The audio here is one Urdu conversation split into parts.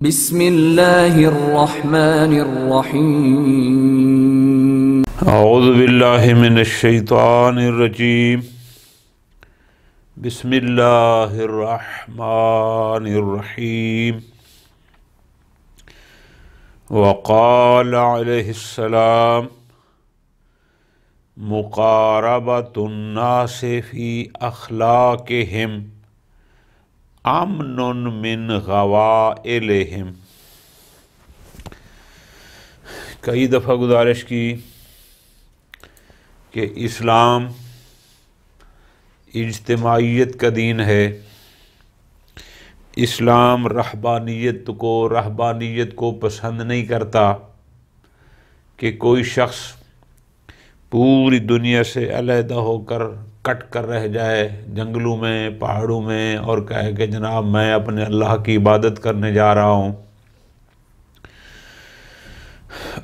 بسم اللہ الرحمن الرحیم اعوذ باللہ من الشیطان الرجیم بسم اللہ الرحمن الرحیم وقال علیہ السلام مقاربۃ الناس فی اخلاقہم امن من غوائلہم۔ کئی دفعہ گزارش کی کہ اسلام اجتماعیت کا دین ہے، اسلام رہبانیت کو پسند نہیں کرتا کہ کوئی شخص پوری دنیا سے علیحدہ ہو کر کٹ کر رہ جائے جنگلوں میں پہاڑوں میں اور کہے کہ جناب میں اپنے اللہ کی عبادت کرنے جا رہا ہوں۔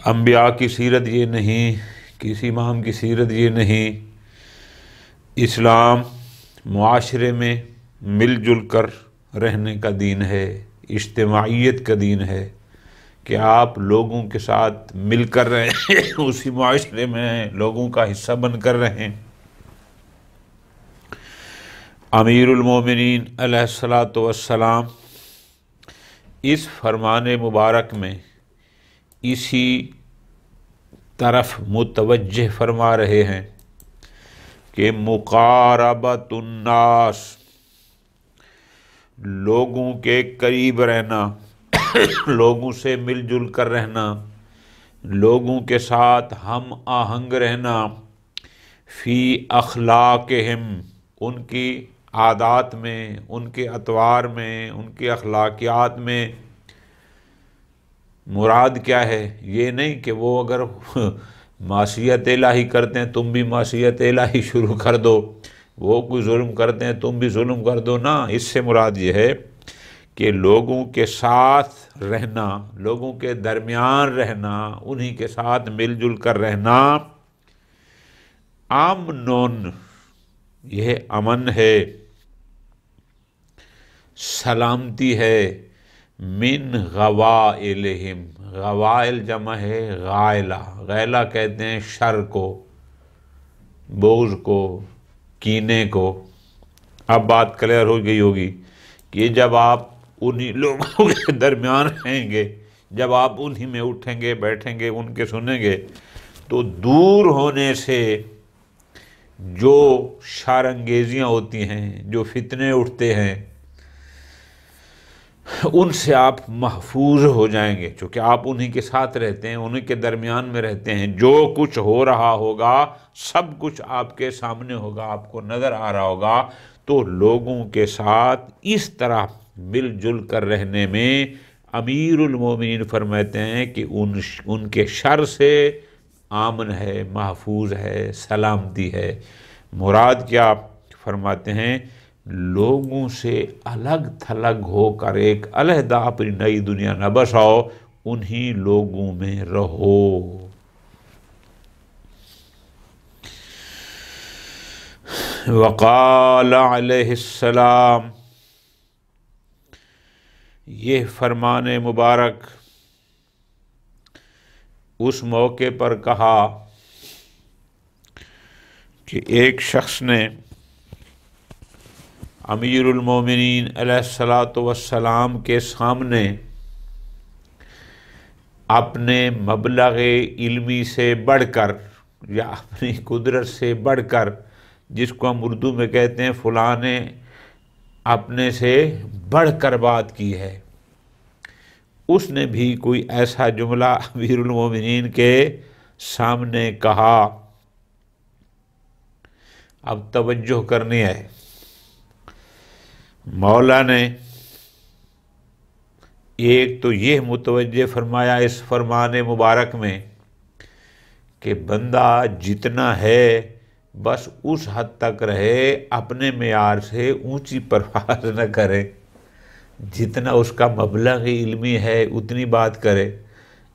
انبیاء کی سیرت یہ نہیں، کسی امام کی سیرت یہ نہیں۔ اسلام معاشرے میں مل جل کر رہنے کا دین ہے، اجتماعیت کا دین ہے کہ آپ لوگوں کے ساتھ مل کر رہیں، اسی معاشرے میں لوگوں کا حصہ بن کر رہیں۔ امیر المومنین علیہ الصلاۃ والسلام اس فرمان مبارک میں اسی طرف متوجہ فرما رہے ہیں کہ مقاربۃ الناس، لوگوں کے قریب رہنا، لوگوں سے مل جل کر رہنا، لوگوں کے ساتھ ہم آہنگ رہنا، فی اخلاقہم، ان کی عادات میں، ان کے اطوار میں، ان کے اخلاقیات میں۔ مراد کیا ہے؟ یہ نہیں کہ وہ اگر معصیت الہی کرتے ہیں تم بھی معصیت الہی شروع کر دو، وہ کوئی ظلم کرتے ہیں تم بھی ظلم کر دو، نہ۔ اس سے مراد یہ ہے کہ لوگوں کے ساتھ رہنا، لوگوں کے درمیان رہنا، انہی کے ساتھ مل جل کر رہنا۔ امن، یہ امن ہے، سلامتی ہے، من غوائلہم، غوائل جمع ہے غائلہ، غائلہ کہتے ہیں شر کو، بغض کو، کینے کو۔ اب بات کلیئر ہو گئی ہوگی کہ جب آپ انہی لوگوں کے درمیان رہیں گے، جب آپ انہی میں اٹھیں گے بیٹھیں گے ان کے سنیں گے، تو دور ہونے سے جو شر انگیزیاں ہوتی ہیں، جو فتنے اٹھتے ہیں، ان سے آپ محفوظ ہو جائیں گے، چونکہ آپ انہی کے ساتھ رہتے ہیں، انہی کے درمیان میں رہتے ہیں۔ جو کچھ ہو رہا ہوگا سب کچھ آپ کے سامنے ہوگا، آپ کو نظر آ رہا ہوگا۔ تو لوگوں کے ساتھ اس طرح مل جل کر رہنے میں امیر المومنین فرماتے ہیں کہ ان کے شر سے آمن ہے، محفوظ ہے، سلامتی ہے۔ مراد کیا فرماتے ہیں؟ لوگوں سے الگ تھلگ ہو کر ایک علیحدہ اپنی نئی دنیا نہ بساؤ، انہی لوگوں میں رہو۔ وقال علیہ السلام، یہ فرمان مبارک اس موقع پر کہا کہ ایک شخص نے امیر المومنین علیہ الصلاۃ والسلام کے سامنے اپنے مبلغ علمی سے بڑھ کر یا اپنی قدرت سے بڑھ کر، جس کو ہم اردو میں کہتے ہیں فلاں نے اپنے سے بڑھ کر بات کی ہے، اس نے بھی کوئی ایسا جملہ امیر المومنین کے سامنے کہا۔ اب توجہ کرنی ہے، مولا نے ایک تو یہ متوجہ فرمایا اس فرمان مبارک میں کہ بندہ جتنا ہے بس اس حد تک رہے، اپنے معیار سے اونچی پرواز نہ کرے، جتنا اس کا مبلغ علمی ہے اتنی بات کرے،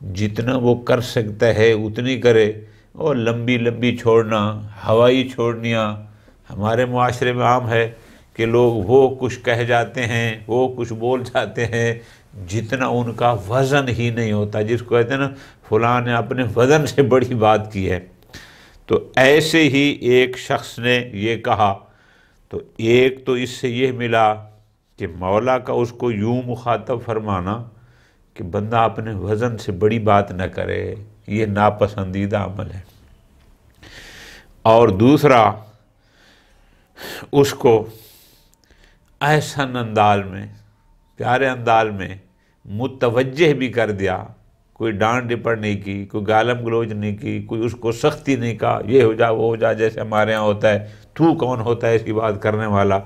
جتنا وہ کر سکتا ہے اتنی کرے، اور لمبی لمبی چھوڑنا، ہوائی چھوڑنیاں ہمارے معاشرے میں عام ہے کہ لوگ وہ کچھ کہہ جاتے ہیں، وہ کچھ بول جاتے ہیں، جتنا ان کا وزن ہی نہیں ہوتا، جس کو کہتے ہیں نا فلاں نے اپنے وزن سے بڑی بات کی ہے۔ تو ایسے ہی ایک شخص نے یہ کہا، تو ایک تو اس سے یہ ملا کہ مولا کا اس کو یوں مخاطب فرمانا کہ بندہ اپنے وزن سے بڑی بات نہ کرے، یہ ناپسندیدہ عمل ہے۔ اور دوسرا، اس کو احسن انداز میں، پیارے انداز میں متوجہ بھی کر دیا، کوئی ڈانٹ ڈپٹ نہیں کی، کوئی گالم گلوچ نہیں کی، کوئی اس کو سختی نہیں کہا یہ ہو جا وہ ہو جا جیسے ہمارے ہاں ہوتا ہے، تو کون ہوتا ہے ایسی بات کرنے والا،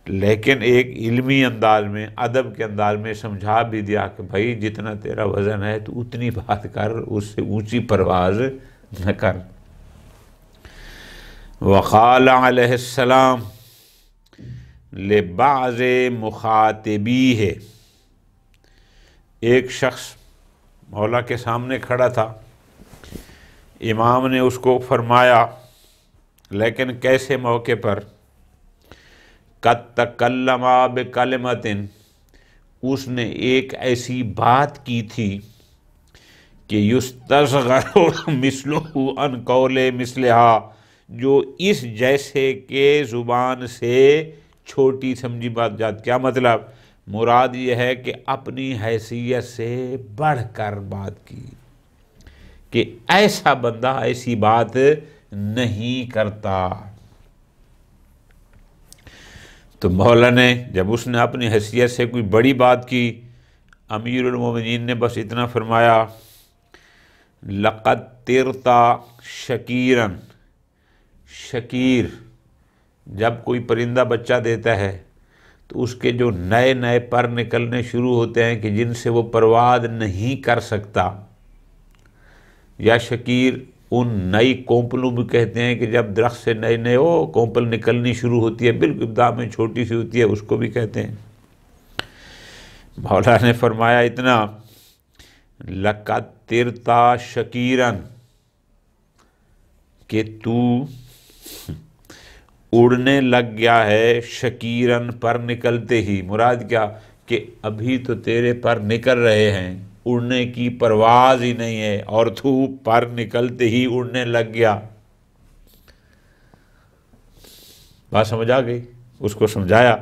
لیکن ایک علمی انداز میں، ادب کے انداز میں سمجھا بھی دیا کہ بھائی جتنا تیرا وزن ہے تو اتنی بات کر، اس سے اونچی پرواز نہ کر۔ وقال علیہ السلام لبعض مخاطبیہ، ایک شخص مولا کے سامنے کھڑا تھا، امام نے اس کو فرمایا، لیکن کیسے موقع پر، قد تکلم بکلمۃ، اس نے ایک ایسی بات کی تھی کہ یستصغر مثلہ عن قول مثلہا، جو اس جیسے کہ زبان سے چھوٹی سمجھی بات جات۔ کیا مطلب؟ مراد یہ ہے کہ اپنی حیثیت سے بڑھ کر بات کی، کہ ایسا بندہ ایسی بات نہیں کرتا۔ تو مولا نے جب اس نے اپنی حیثیت سے کوئی بڑی بات کی، امیر المومنین نے بس اتنا فرمایا، لقد طرتا شکیرا، شکیر جب کوئی پرندہ بچہ دیتا ہے تو اس کے جو نئے نئے پر نکلنے شروع ہوتے ہیں کہ جن سے وہ پرواز نہیں کر سکتا، یا شکیر ان نئی کونپلوں بھی کہتے ہیں کہ جب درخت سے نئے نئے وہ کونپل نکلنی شروع ہوتی ہے، بالکل ابتدا میں چھوٹی سی ہوتی ہے، اس کو بھی کہتے ہیں۔ مولا نے فرمایا اتنا، لقد طرتا شکیرا، کہ تو اڑنے لگ گیا ہے، شکیرن پر نکلتے ہی، مراد کیا کہ ابھی تو تیرے پر نکل رہے ہیں، اڑنے کی پرواز ہی نہیں ہے، اور تو پر نکلتے ہی اڑنے لگ گیا۔ بات سمجھ آ گئی؟ اس کو سمجھایا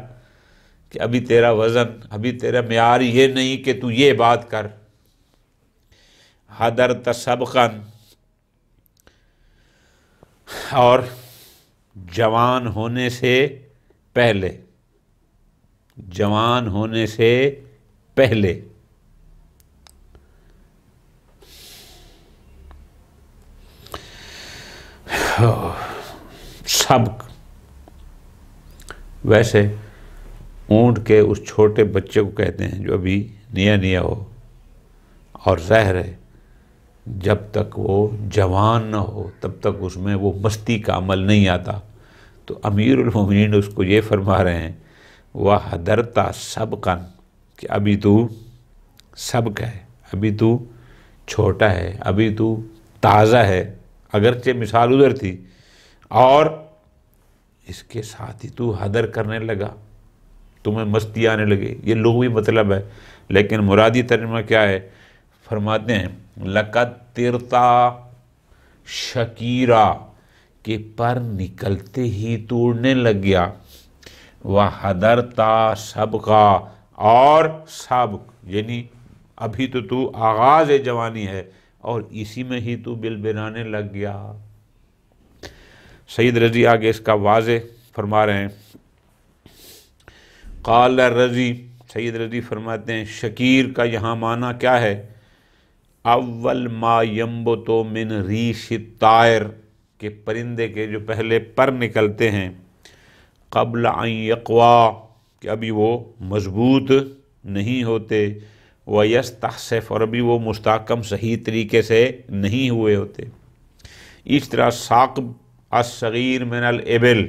کہ ابھی تیرا وزن، ابھی تیرا معیار یہ نہیں کہ تو یہ بات کر۔ حضرت سبقا، اور جوان ہونے سے پہلے، جوان ہونے سے پہلے، سبق، ویسے اونٹ کے اس چھوٹے بچے کو کہتے ہیں جو ابھی نیا نیا ہو اور ظاہر ہے جب تک وہ جوان نہ ہو تب تک اس میں وہ مستی کا عمل نہیں آتا۔ تو امیر المومنین اس کو یہ فرما رہے ہیں، وَحَضَرْتَ سَبْقًا، کہ ابھی تو سبق ہے، ابھی تو چھوٹا ہے، ابھی تو تازہ ہے، اگرچہ مثال ادھر تھی، اور اس کے ساتھ ہی تو حدر کرنے لگا، تمہیں مستی آنے لگے۔ یہ لغوی مطلب ہے، لیکن مرادی ترجمہ کیا ہے؟ فرماتے ہیں لقد طرتا شکیرا، کہ پر نکلتے ہی تو اڑنے لگ گیا، وحضرتا سبقا، اور سابق یعنی ابھی تو آغاز جوانی ہے اور اسی میں ہی تو بلبلانے لگ گیا۔ سید رضی آگے اس کا واضح فرما رہے ہیں، قال رضی، سید رضی فرماتے ہیں شکیر کا یہاں معنی کیا ہے؟ اول ما ینبت من ریش الطائر، کہ پرندے کے جو پہلے پر نکلتے ہیں، قبل ان یقوا، کہ ابھی وہ مضبوط نہیں ہوتے، ویستحصف، اور ابھی وہ مستحکم صحیح طریقے سے نہیں ہوئے ہوتے۔ اس طرح ثاقب الصغیر من الابل،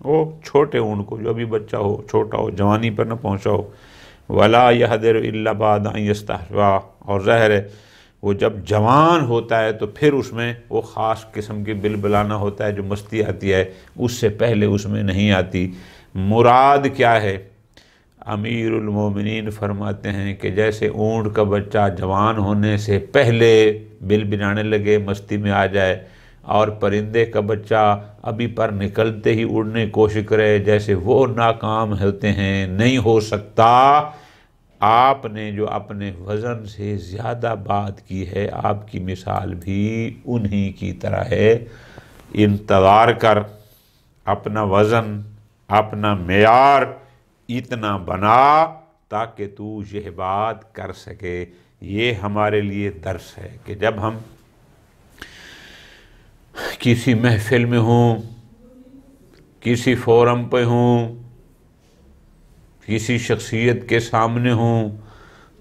وہ چھوٹے اونٹ کو جو ابھی بچہ ہو، چھوٹا ہو، جوانی پر نہ پہنچا ہو، ولا یحضر الا بعد ان یستحوا، اور ظاہر ہے وہ جب جوان ہوتا ہے تو پھر اس میں وہ خاص قسم کی بلبلانا ہوتا ہے جو مستی آتی ہے، اس سے پہلے اس میں نہیں آتی۔ مراد کیا ہے؟ امیر المومنین فرماتے ہیں کہ جیسے اونٹ کا بچہ جوان ہونے سے پہلے بل بنانے لگے، مستی میں آ جائے، اور پرندے کا بچہ ابھی پر نکلتے ہی اڑنے کی کوشش کرے، جیسے وہ ناکام ہوتے ہیں، نہیں ہو سکتا، آپ نے جو اپنے وزن سے زیادہ بات کی ہے، آپ کی مثال بھی انہی کی طرح ہے۔ انتظار کر، اپنا وزن، اپنا معیار اتنا بنا تاکہ تو یہ بات کر سکے۔ یہ ہمارے لیے درس ہے کہ جب ہم کسی محفل میں ہوں، کسی فورم پہ ہوں، کسی شخصیت کے سامنے ہوں،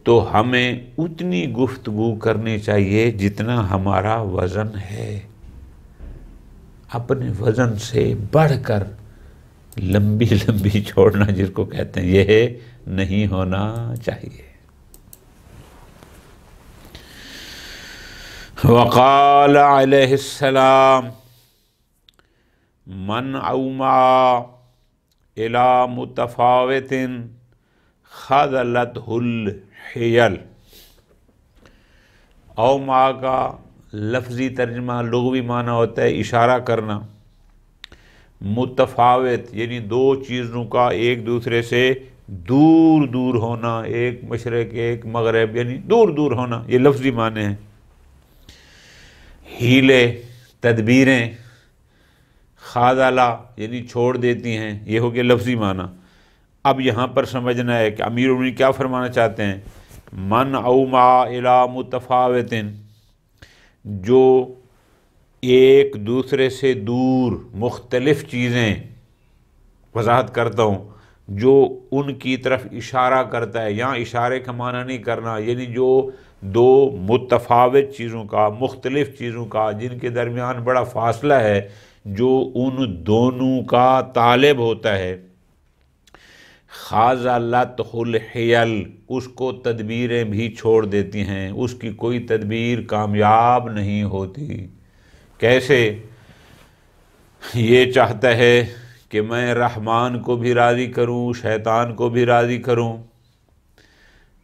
تو ہمیں اتنی گفتگو کرنی چاہیے جتنا ہمارا وزن ہے۔ اپنے وزن سے بڑھ کر لمبی لمبی چھوڑنا جس کو کہتے ہیں، یہ نہیں ہونا چاہیے۔ وقال علیہ السلام من اوما الى متفاوت خذلته الحیل۔ اوما کا لفظی ترجمہ لغوی معنی ہوتا ہے اشارہ کرنا، متفاوت یعنی دو چیزوں کا ایک دوسرے سے دور دور ہونا، ایک مشرق ایک مغرب، یعنی دور دور ہونا، یہ لفظی معنی ہیں۔ ہیلے، تدبیریں، خاذلہ یعنی چھوڑ دیتی ہیں، یہ ہو گیا لفظی معنی۔ اب یہاں پر سمجھنا ہے کہ امیر المومنین کیا فرمانا چاہتے ہیں۔ من اوما الی متفاوت، جو ایک دوسرے سے دور مختلف چیزیں، وضاحت کرتا ہوں، جو ان کی طرف اشارہ کرتا ہے، یہاں اشارے کا معنی نہیں کرنا، یعنی جو دو متفاوت چیزوں کا، مختلف چیزوں کا، جن کے درمیان بڑا فاصلہ ہے، جو ان دونوں کا طالب ہوتا ہے، خاذلتہ الحیل، اس کو تدبیریں بھی چھوڑ دیتی ہیں، اس کی کوئی تدبیر کامیاب نہیں ہوتی۔ کیسے؟ یہ چاہتا ہے کہ میں رحمان کو بھی راضی کروں، شیطان کو بھی راضی کروں،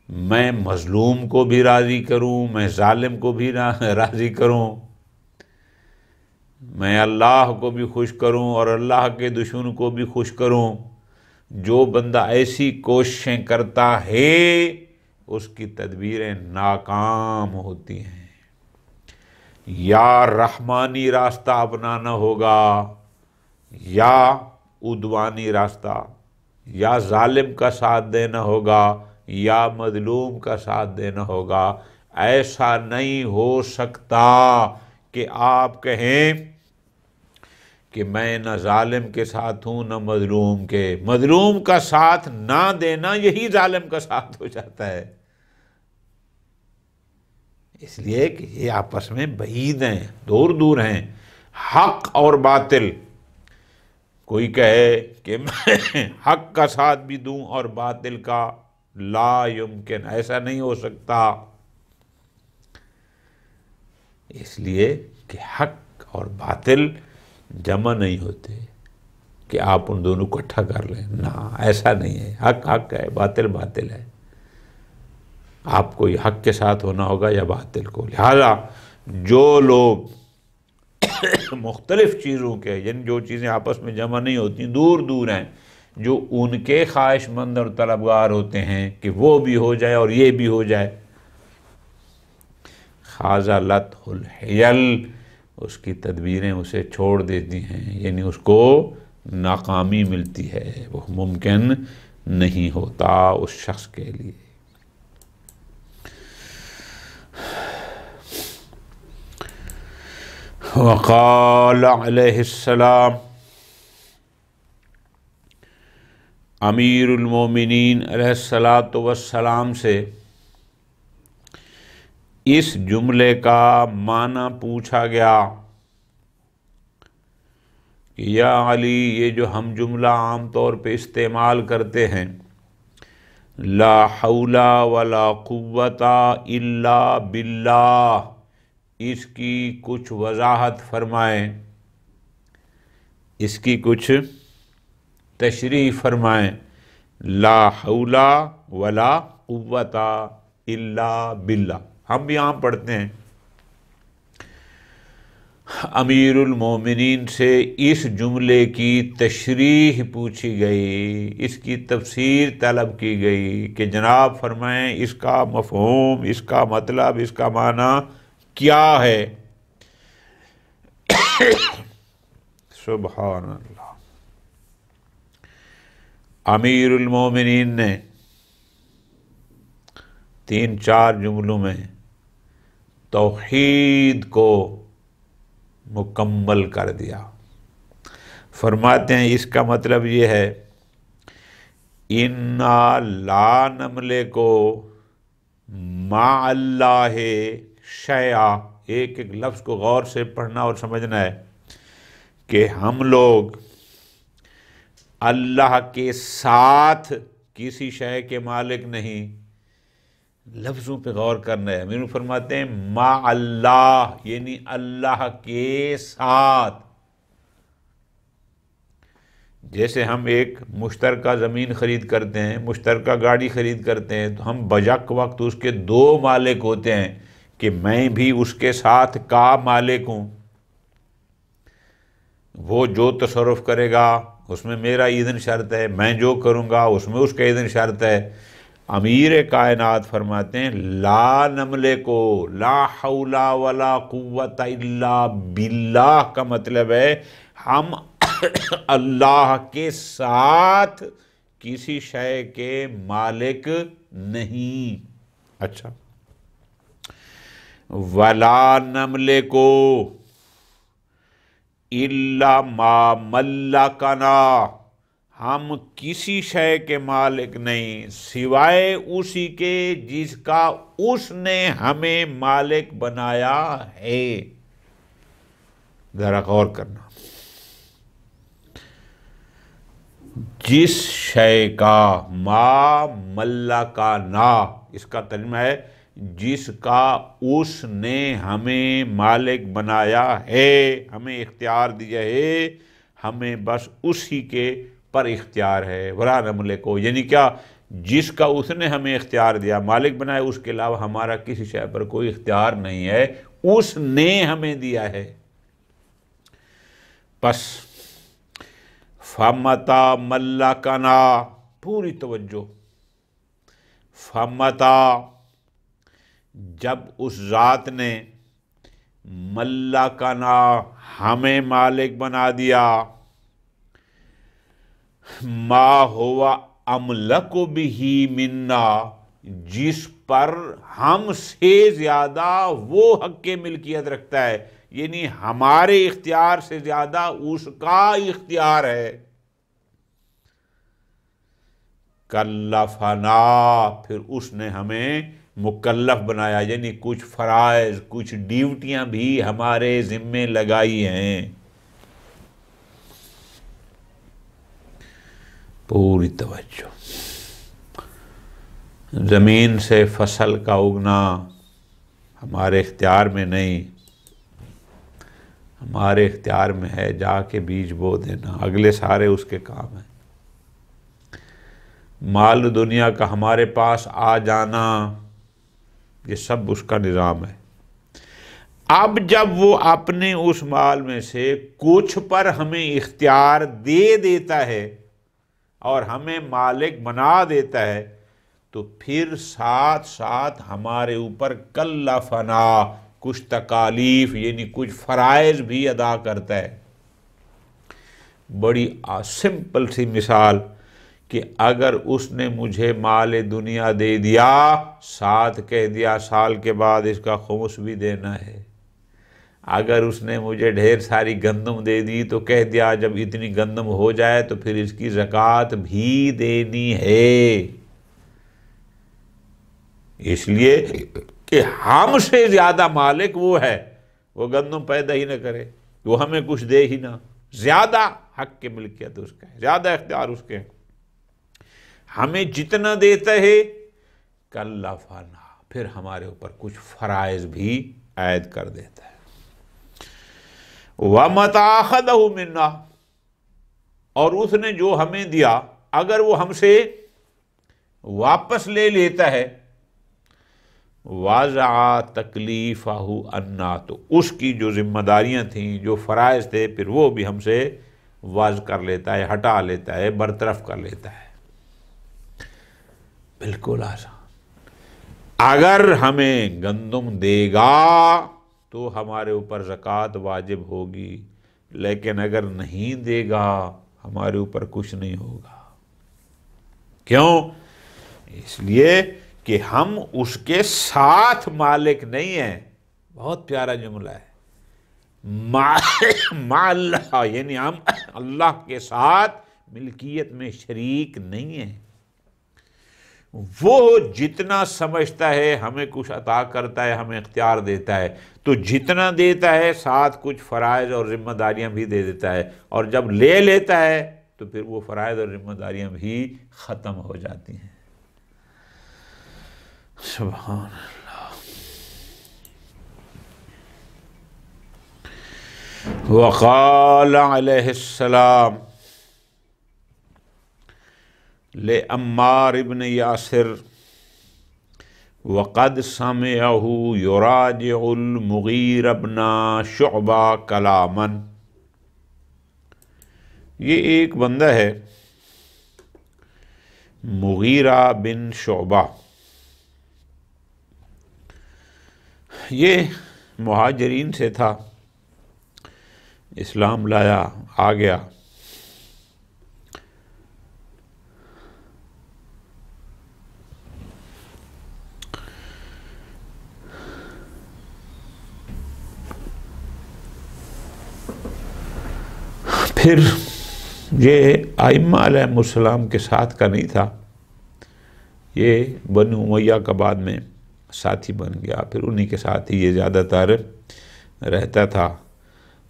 میں مظلوم کو بھی راضی کروں، میں ظالم کو بھی راضی کروں، میں اللہ کو بھی خوش کروں اور اللہ کے دشمن کو بھی خوش کروں۔ جو بندہ ایسی کوششیں کرتا ہے اس کی تدبیریں ناکام ہوتی ہیں۔ یا رحمانی راستہ اپنانا ہوگا یا عدوانی راستہ، یا ظالم کا ساتھ دینا ہوگا یا مظلوم کا ساتھ دینا ہوگا۔ ایسا نہیں ہو سکتا کہ آپ کہیں کہ میں نہ ظالم کے ساتھ ہوں نہ مظلوم کے۔ مظلوم کا ساتھ نہ دینا یہی ظالم کا ساتھ ہو جاتا ہے، اس لیے کہ یہ آپس میں بعید ہیں، دور دور ہیں۔ حق اور باطل، کوئی کہے کہ میں حق کا ساتھ بھی دوں اور باطل کا، لا یمکن، ایسا نہیں ہو سکتا۔ اس لیے کہ حق اور باطل جمع نہیں ہوتے کہ آپ ان دونوں کو اکٹھا کر لیں، نہ ایسا نہیں ہے۔ حق حق ہے، باطل باطل ہے، آپ کو یہ حق کے ساتھ ہونا ہوگا یا باطل کو۔ لہذا جو لوگ مختلف چیزوں کے، یعنی جو چیزیں آپس میں جمع نہیں ہوتی، دور دور ہیں، جو ان کے خواہش مند اور طلبگار ہوتے ہیں کہ وہ بھی ہو جائے اور یہ بھی ہو جائے، خاذلتہ الحیل، اس کی تدبیریں اسے چھوڑ دیتی ہیں، یعنی اس کو ناکامی ملتی ہے، وہ ممکن نہیں ہوتا اس شخص کے لیے۔ وقال علیہ السلام، امیر المومنین علیہ الصلاۃ والسلام سے اس جملے کا معنی پوچھا گیا کہ یا علی، یہ جو ہم جملہ عام طور پہ استعمال کرتے ہیں، لا حول ولا قوت الا باللہ، اس کی کچھ وضاحت فرمائیں، اس کی کچھ تشریح فرمائیں۔ لا حول ولا قوت الا باللہ. ہم بھی عام پڑھتے ہیں. امیر المومنین سے اس جملے کی تشریح پوچھی گئی، اس کی تفسیر طلب کی گئی کہ جناب فرمائیں اس کا مفہوم، اس کا مطلب، اس کا معنی کیا ہے؟ سبحان اللہ. امیر المومنین نے 3-4 جملوں میں توحید کو مکمل کر دیا. فرماتے ہیں اس کا مطلب یہ ہے انا لا نملک مع اللہ شیئا. ایک ایک لفظ کو غور سے پڑھنا اور سمجھنا ہے کہ ہم لوگ اللہ کے ساتھ کسی شے کے مالک نہیں. لفظوں پہ غور کرنا ہے. امیر فرماتے ہیں مع اللہ یعنی اللہ کے ساتھ. جیسے ہم ایک مشترکہ زمین خرید کرتے ہیں، مشترکہ گاڑی خرید کرتے ہیں، تو ہم بیک وقت اس کے 2 مالک ہوتے ہیں کہ میں بھی اس کے ساتھ کا مالک ہوں. وہ جو تصرف کرے گا اس میں میرا اذن شرط ہے، میں جو کروں گا اس میں اس کا اذن شرط ہے. امیر کائنات فرماتے ہیں لا نملکو لا حول ولا قوت الا باللہ کا مطلب ہے ہم اللہ کے ساتھ کسی شے کے مالک نہیں. اچھا. ولا نملکو الا ما ملکنا. ہم کسی شے کے مالک نہیں سوائے اسی کے جس کا اس نے ہمیں مالک بنایا ہے. ذرا غور کرنا. جس شے کا ما ملکنا، اس کا ترجمہ ہے جس کا اس نے ہمیں مالک بنایا ہے، ہمیں اختیار دیا ہے، ہمیں بس اسی کے پر اختیار ہے. ولا نملکو یعنی کیا؟ جس کا اس نے ہمیں اختیار دیا، مالک بنایا، اس کے علاوہ ہمارا کسی شے پر کوئی اختیار نہیں ہے، اس نے ہمیں دیا ہے. بس فمتا ملکنا، پوری توجہ. فمتا جب اس ذات نے ملکنا ہمیں مالک بنا دیا، ما ہوا املک بہ منا، جس پر ہم سے زیادہ وہ حق ملکیت رکھتا ہے، یعنی ہمارے اختیار سے زیادہ اس کا اختیار ہے. کلفنا، پھر اس نے ہمیں مکلف بنایا، یعنی کچھ فرائض، کچھ ڈیوٹیاں بھی ہمارے ذمے لگائی ہیں. پوری توجہ. زمین سے فصل کا اگنا ہمارے اختیار میں نہیں، ہمارے اختیار میں ہے جا کے بیج بو دینا، اگلے سارے اس کے کام ہیں. مال دنیا کا ہمارے پاس آ جانا، یہ سب اس کا نظام ہے. اب جب وہ اپنے اس مال میں سے کچھ پر ہمیں اختیار دے دیتا ہے اور ہمیں مالک بنا دیتا ہے، تو پھر ساتھ ساتھ ہمارے اوپر کلفنا، کچھ تکالیف یعنی کچھ فرائض بھی ادا کرتا ہے. بڑی سمپل سی مثال کہ اگر اس نے مجھے مال دنیا دے دیا، ساتھ کہہ دیا سال کے بعد اس کا خمس بھی دینا ہے. اگر اس نے مجھے ڈھیر ساری گندم دے دی تو کہہ دیا جب اتنی گندم ہو جائے تو پھر اس کی زکوٰۃ بھی دینی ہے. اس لیے کہ ہم سے زیادہ مالک وہ ہے، وہ گندم پیدا ہی نہ کرے، وہ ہمیں کچھ دے ہی نہ، زیادہ حق کی ملکیت اس کا ہے، زیادہ اختیار اس کے ہیں. ہمیں جتنا دیتا ہے کلفنا، پھر ہمارے اوپر کچھ فرائض بھی عائد کر دیتا ہے. وَمَتَا أَخَذَهُ مِنَّا، اور اس نے جو ہمیں دیا اگر وہ ہم سے واپس لے لیتا ہے، واضع تکلیفہ عنا، تو اس کی جو ذمہ داریاں تھیں، جو فرائض تھے، پھر وہ بھی ہم سے واضح کر لیتا ہے، ہٹا لیتا ہے، برطرف کر لیتا ہے۔ بالکل آسان۔ اگر ہمیں گندم دے گا تو ہمارے اوپر زکوٰۃ واجب ہوگی، لیکن اگر نہیں دے گا ہمارے اوپر کچھ نہیں ہوگا۔ کیوں؟ اس لیے کہ ہم اس کے ساتھ مالک نہیں ہیں۔ بہت پیارا جملہ ہے، مع اللہ، یعنی ہم اللہ کے ساتھ ملکیت میں شریک نہیں ہیں۔ وہ جتنا سمجھتا ہے ہمیں کچھ عطا کرتا ہے، ہمیں اختیار دیتا ہے، تو جتنا دیتا ہے ساتھ کچھ فرائض اور ذمہ داریاں بھی دے دیتا ہے، اور جب لے لیتا ہے تو پھر وہ فرائض اور ذمہ داریاں بھی ختم ہو جاتی ہیں۔ سبحان اللہ۔ وقال علیہ السلام لعمار ابن یاسر وقد سمعہ یراجع المغیر ابن شعبہ کلاما، یہ ایک بندہ ہے مغیرہ بن شعبہ، یہ مہاجرین سے تھا، اسلام لایا، آ گیا۔ پھر یہ ائمہ علیہ السلام کے ساتھ کا نہیں تھا، یہ بنو امیہ کا بعد میں ساتھی بن گیا، پھر انہی کے ساتھ ہی یہ زیادہ تر رہتا تھا،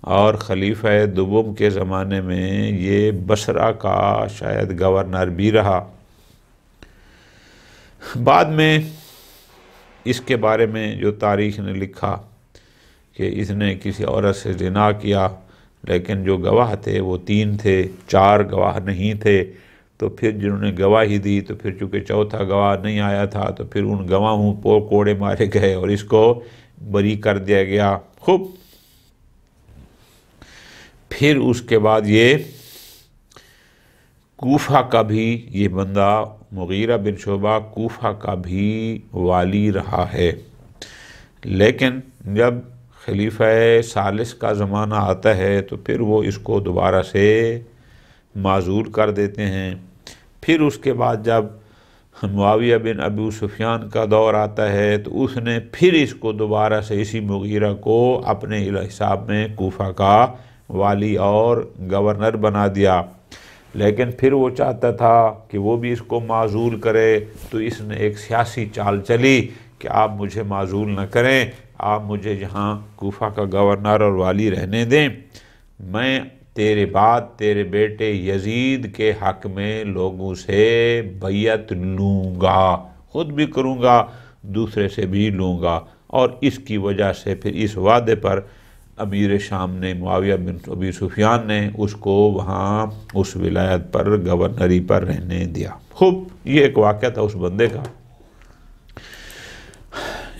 اور خلیفہ دوم کے زمانے میں یہ بصرہ کا شاید گورنر بھی رہا۔ بعد میں اس کے بارے میں جو تاریخ نے لکھا کہ اس نے کسی عورت سے زنا کیا، لیکن جو گواہ تھے وہ 3 تھے، 4 گواہ نہیں تھے، تو پھر جنہوں نے گواہی دی تو پھر چونکہ چوتھا گواہ نہیں آیا تھا تو پھر ان گواہوں پر کوڑے مارے گئے اور اس کو بری کر دیا گیا۔ خوب، پھر اس کے بعد یہ کوفہ کا بھی، یہ بندہ مغیرہ بن شعبہ کوفہ کا بھی والی رہا ہے، لیکن جب خلیفہ ثالث کا زمانہ آتا ہے تو پھر وہ اس کو دوبارہ سے معزول کر دیتے ہیں۔ پھر اس کے بعد جب معاویہ بن ابو سفیان کا دور آتا ہے تو اس نے پھر اس کو دوبارہ سے اسی مغیرہ کو اپنے حساب میں کوفہ کا والی اور گورنر بنا دیا، لیکن پھر وہ چاہتا تھا کہ وہ بھی اس کو معزول کرے، تو اس نے ایک سیاسی چال چلی کہ آپ مجھے معزول نہ کریں، آپ مجھے یہاں کوفہ کا گورنر اور والی رہنے دیں، میں تیرے بعد تیرے بیٹے یزید کے حق میں لوگوں سے بیعت لوں گا، خود بھی کروں گا، دوسرے سے بھی لوں گا۔ اور اس کی وجہ سے پھر اس وعدے پر امیر شام نے، معاویہ بن ابی سفیان نے اس کو وہاں اس ولایت پر، گورنری پر رہنے دیا۔ خوب، یہ ایک واقعہ تھا اس بندے کا۔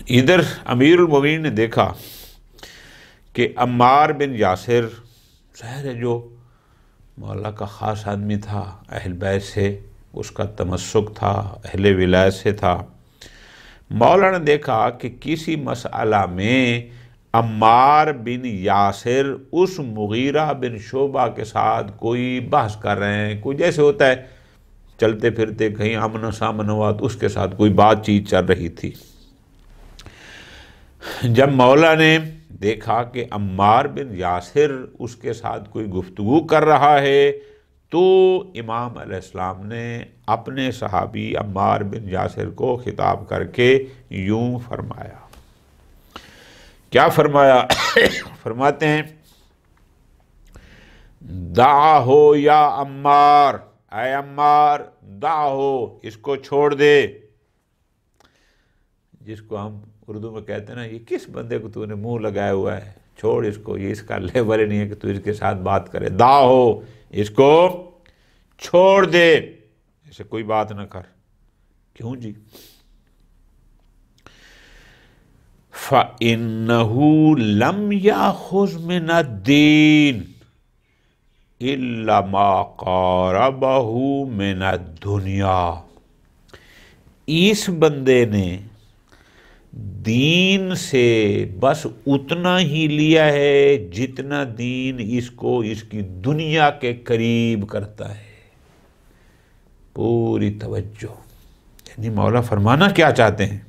ادھر امیر المومنین نے دیکھا کہ عمار بن یاسر، ظاہر ہے جو مولا کا خاص آدمی تھا، اہل بیت سے اس کا تمسک تھا، اہل ولایت سے تھا، مولا نے دیکھا کہ کسی مسئلہ میں عمار بن یاسر اس مغیرہ بن شعبہ کے ساتھ کوئی بحث کر رہے ہیں، کوئی جیسے ہوتا ہے چلتے پھرتے کہیں امن و سامن ہوا تو اس کے ساتھ کوئی بات چیت چل رہی تھی۔ جب مولا نے دیکھا کہ عمار بن یاسر اس کے ساتھ کوئی گفتگو کر رہا ہے تو امام علیہ السلام نے اپنے صحابی عمار بن یاسر کو خطاب کر کے یوں فرمایا۔ کیا فرمایا؟ فرماتے ہیں دعہو یا عمار، اے عمار دعہو، اس کو چھوڑ دے، جس کو ہم اردو میں کہتے ہیں نا، یہ کس بندے کو تو نے منہ لگایا ہوا ہے، چھوڑ اس کو، یہ اس کا لیول ہی نہیں ہے کہ تو اس کے ساتھ بات کرے، دعہو، اس کو چھوڑ دے، اسے کوئی بات نہ کر۔ کیوں جی؟ فَإِنَّهُ لَمْ يَأْخُذْ مِنَ الدِّينِ إِلَّا مَا قَارَبَهُ مِنَ الدُّنْيَا۔ اس بندے نے دین سے بس اتنا ہی لیا ہے جتنا دین اس کو اس کی دنیا کے قریب کرتا ہے۔ پوری توجہ، یعنی مولا فرمانا کیا چاہتے ہیں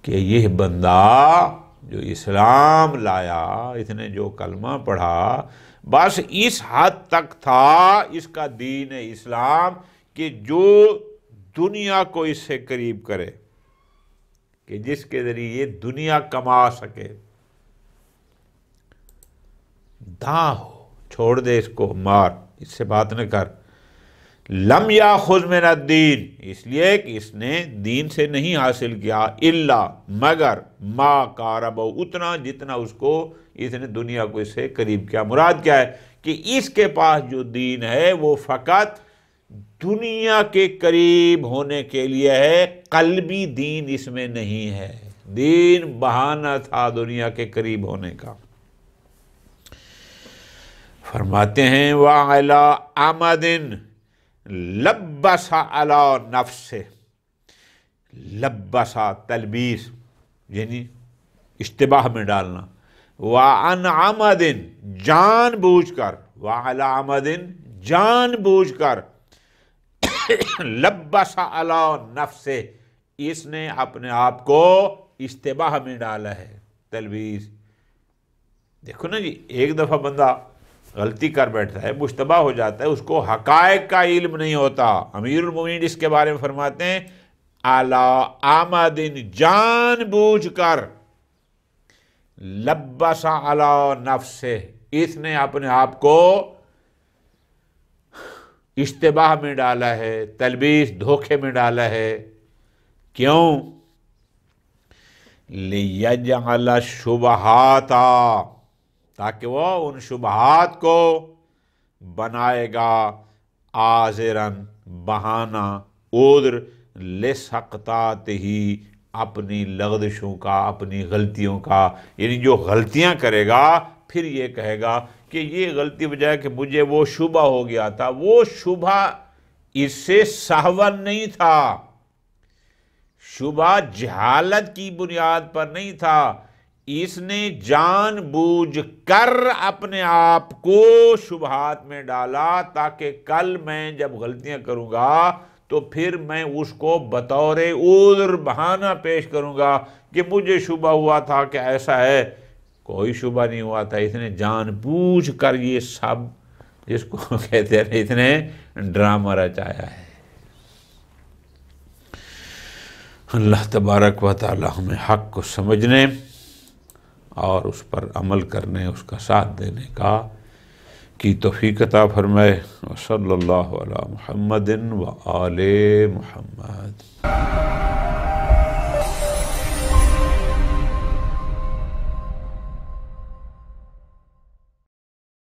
کہ یہ بندہ جو اسلام لایا، اس نے جو کلمہ پڑھا، بس اس حد تک تھا اس کا دین اسلام کہ جو دنیا کو اس سے قریب کرے، کہ جس کے ذریعے یہ دنیا کما سکے۔ داں ہو، چھوڑ دے اس کو، مار، اس سے بات نہ کر۔ لم یاخذ من الدین، اس لیے کہ اس نے دین سے نہیں حاصل کیا، الا مگر ما قارب، اتنا جتنا اس کو اس نے دنیا کو اس سے قریب کیا۔ مراد کیا ہے کہ اس کے پاس جو دین ہے وہ فقط دنیا کے قریب ہونے کے لیے ہے، قلبی دین اس میں نہیں ہے۔ دین بہانہ تھا دنیا کے قریب ہونے کا۔ فرماتے ہیں وَعَلَىٰ عَمَدٍ لَبَّسَ عَلَىٰ نَفْسِهِ، لبسا تلبیس یعنی اشتباہ میں ڈالنا، وَعَنْ عَمَدٍ جان بوجھ کر، وَعَلَىٰ عَمَدٍ جان بوجھ کر، لبس علی نفسہ اس نے اپنے آپ کو اشتباہ میں ڈالا ہے، تلبیس۔ دیکھو نا جی، ایک دفعہ بندہ غلطی کر بیٹھتا ہے، مشتبہ ہو جاتا ہے، اس کو حقائق کا علم نہیں ہوتا۔ امیر المومنین اس کے بارے میں فرماتے ہیں علی عمد جان بوجھ کر، لبس علی نفسہ اس نے اپنے آپ کو اشتباہ میں ڈالا ہے، تلبیس دھوکے میں ڈالا ہے۔ کیوں؟ لِيَجْعَلَ الشُّبْهَاتَ تاکہ وہ ان شبہات کو بنائے گا عاذراً بہانہ، عذر لِسَقْطَاتِهِ اپنی لغزشوں کا، اپنی غلطیوں کا، یعنی جو غلطیاں کرے گا پھر یہ کہے گا کہ یہ غلطی بجائے کہ مجھے وہ شبہ ہو گیا تھا، وہ شبہ اس سے سہون نہیں تھا، شبہ جہالت کی بنیاد پر نہیں تھا، اس نے جان بوجھ کر اپنے آپ کو شبہات میں ڈالا تاکہ کل میں جب غلطیاں کروں گا تو پھر میں اس کو بطور عذر بہانہ پیش کروں گا کہ مجھے شبہ ہوا تھا کہ ایسا ہے۔ کوئی شبہ نہیں ہوا تھا، اس نے جان بوجھ کر یہ سب جس کو کہتے ہیں اس نے ڈرامہ رچایا ہے۔ اللہ تبارک و تعالی ہمیں حق کو سمجھنے اور اس پر عمل کرنے، اس کا ساتھ دینے کا کی توفیق عطا فرمائے۔ وصلی اللہ علی محمد و آل محمد۔